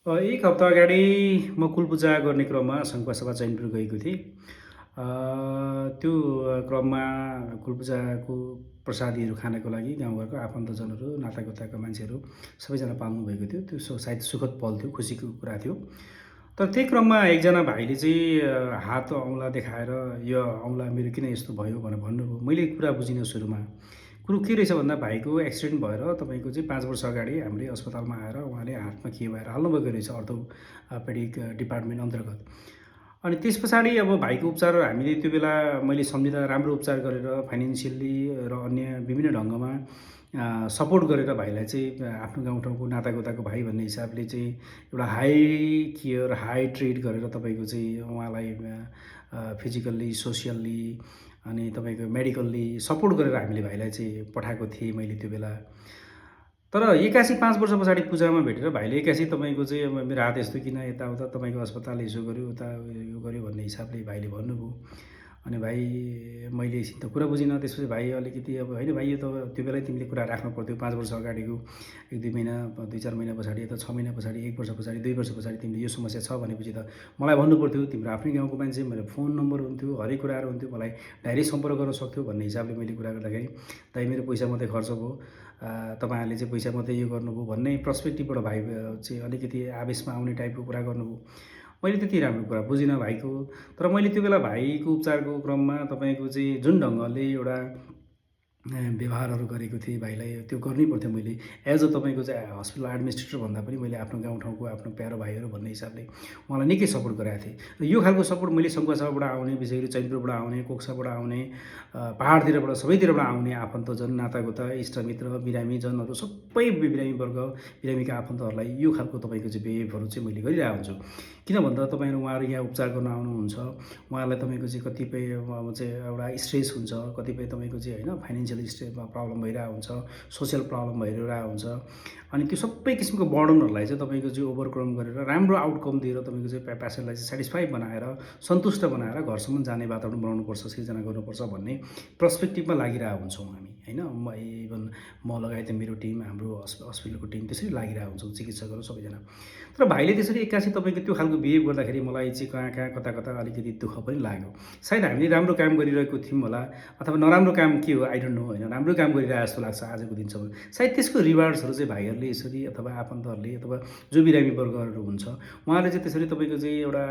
एक हप्ता अगाडि म कुलपूजा गर्ने क्रममा सङ्खुवासभा चैनपुर गएको थिएँ। त्यो क्रममा कुलपूजाको प्रसादीहरू खानको लागि गाउँघरको आफन्तजनहरू, नातागोताका मान्छेहरू सबैजना पाल्नुभएको थियो। त्यो सायद सुखद पल थियो, खुसीको कुरा थियो। तर त्यही क्रममा एकजना भाइले चाहिँ हात औँला देखाएर यो औँला मेरो किन यस्तो भयो भनेर भन्नुभयो। मैले कुरा बुझिनँ सुरुमा। कुरो के रहेछ भन्दा भाइको एक्सिडेन्ट भएर तपाईँको चाहिँ 5 वर्ष अगाडि हाम्रै अस्पतालमा आएर उहाँले हातमा के भएर हाल्नुभएको रहेछ अर्थोपेडिक डिपार्टमेन्ट अन्तर्गत। अनि त्यस पछाडि अब भाइको उपचार हामीले त्यो बेला मैले सम्झिँदा राम्रो उपचार गरेर फाइनेन्सियल्ली र अन्य विभिन्न ढङ्गमा सपोर्ट गरेर भाइलाई चाहिँ आफ्नो गाउँठाउँको नातागोताको भाइ भन्ने हिसाबले चाहिँ एउटा हाई केयर, हाई ट्रिट गरेर तपाईँको चाहिँ उहाँलाई फिजिकल्ली, सोसियल्ली अनि तपाईँको मेडिकल्ली सपोर्ट गरेर हामीले भाइलाई चाहिँ पठाएको थिएँ मैले त्यो बेला। तर एक्कासी 5 वर्ष पछाडि पूजामा भेटेर भाइले एक्कासी तपाईँको चाहिँ अब मेरो हात यस्तो किन यताउता तपाईँको अस्पताल यसो गर्यो उता यो गर्यो भन्ने हिसाबले भाइले भन्नुभयो। अनि भाइ मैले एकछिन त कुरा बुझिनँ। त्यसपछि भाइ अलिकति अब होइन भाइ यो त त्यो बेलै तिमीले कुरा राख्नु पर्थ्यो। 5 वर्ष अगाडिको 1-2 महिना 2-4 महिना पछाडि या त 6 महिना पछाडि 1 वर्ष पछाडि 2 वर्ष पछाडि तिमीले यो समस्या छ भनेपछि त मलाई भन्नु पर्थ्यो। तिम्रो आफ्नै गाउँको मान्छे, मेरो फोन नम्बर हुन्थ्यो, हरेक कुराहरू हुन्थ्यो, मलाई डाइरेक्ट सम्पर्क गर्न सक्थ्यो भन्ने हिसाबले मैले कुरा गर्दाखेरि दाइ मेरो पैसा मात्रै खर्च भयो, तपाईँहरूले चाहिँ पैसा मात्रै यो गर्नुभयो भन्ने पर्सपेक्टिभबाट भाइ चाहिँ अलिकति आवेशमा आउने टाइपको कुरा गर्नुभयो। मैले त्यति राम्रो कुरा बुझिनँ भाइको। तर मैले त्यो बेला भाइको उपचारको क्रममा तपाईँको चाहिँ जुन ढङ्गले एउटा व्यवहारहरू गरेको थिएँ भाइलाई, त्यो गर्नै पर्थ्यो मैले। एज अ तपाईँको चाहिँ हस्पिटल एडमिनिस्ट्रेटर भन्दा पनि मैले आफ्नो गाउँठाउँको आफ्नो प्यारो भाइहरू भन्ने हिसाबले उहाँलाई निकै सपोर्ट गरेको थिएँ। र यो खालको सपोर्ट मैले सङ्खुवासभाबाट आउने, विशेष गरी चैनपुरबाट आउने, कोक्साबाट आउने, पहाडतिरबाट सबैतिरबाट आउने आफन्तजन, नातागोता, इष्टमित्र, बिरामीजनहरू सबै बिरामीवर्ग, बिरामीका आफन्तहरूलाई यो खालको तपाईँको चाहिँ बिहेभहरू चाहिँ मैले गरिरहेको हुन्छु। किन भन्दा उहाँहरू यहाँ उपचार गर्न आउनुहुन्छ, उहाँहरूलाई तपाईँको चाहिँ कतिपय अब चाहिँ एउटा स्ट्रेस हुन्छ, कतिपय तपाईँको चाहिँ होइन फाइनेन्सियल स्ट्रेसमा प्रब्लम भइरहेको हुन्छ, सोसियल प्रब्लम भइरहेको हुन्छ। अनि त्यो सबै किसिमको बर्डनहरूलाई चाहिँ तपाईँको चाहिँ ओभरकम गरेर राम्रो आउटकम दिएर तपाईँको चाहिँ पेसेन्टलाई चाहिँ सेटिस्फाई बनाएर, सन्तुष्ट बनाएर घरसम्म जाने वातावरण बनाउनुपर्छ, सिर्जना गर्नुपर्छ भन्ने पर्सपेक्टिभमा लागिरहेको हुन्छौँ हामी होइन। इभन म लगायत मेरो टिम, हाम्रो हस्पिटलको टिम त्यसरी लागिरहेको हुन्छौँ, चिकित्सकहरू सबैजना। तर भाइले त्यसरी एक्कासी तपाईँको त्यो खालको बिहेभ गर्दाखेरि मलाई चाहिँ कहाँ कता कता अलिकति दुःख पनि लाग्यो। सायद हामीले राम्रो काम गरिरहेको थियौँ होला, अथवा नराम्रो काम के हो आई डोन्ट नो होइन, राम्रो काम गरिरहेको जस्तो लाग्छ आजको दिनसम्म। सायद त्यसको रिवार्ड्सहरू चाहिँ भाइहरूले यसरी अथवा आफन्तहरूले अथवा जो बिरामी वर्गहरू हुन्छ उहाँहरूले चाहिँ त्यसरी तपाईँको चाहिँ एउटा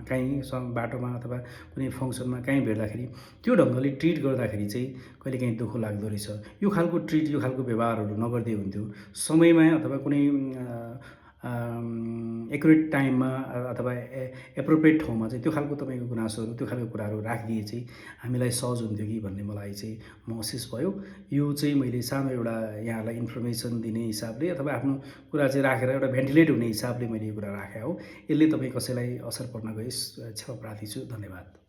काहीँ बाटोमा अथवा कुनै फङ्सनमा काहीँ भेट्दाखेरि त्यो ढङ्गले ट्रिट गर्दाखेरि चाहिँ कहिलेकाहीँ दुःख लाग्दो रहेछ। यो खालको ट्रिट, यो खालको व्यवहारहरू नगर्दै हुन्थ्यो। समयमा अथवा कुनै एकुरेट टाइममा अथवा एप्रोप्रिएट ठाउँमा चाहिँ त्यो खालको तपाईँको गुनासोहरू, त्यो खालको कुराहरू राखिदिए चाहिँ हामीलाई सहज हुन्थ्यो कि भन्ने मलाई चाहिँ महसुस भयो। यो चाहिँ मैले सानो एउटा यहाँलाई इन्फर्मेसन दिने हिसाबले अथवा आफ्नो कुरा चाहिँ राखेर एउटा भेन्टिलेट हुने हिसाबले मैले यो कुरा राखेँ हो। यसले तपाईँ कसैलाई असर पर्न गइस् क्षमा प्रार्थी छु। धन्यवाद।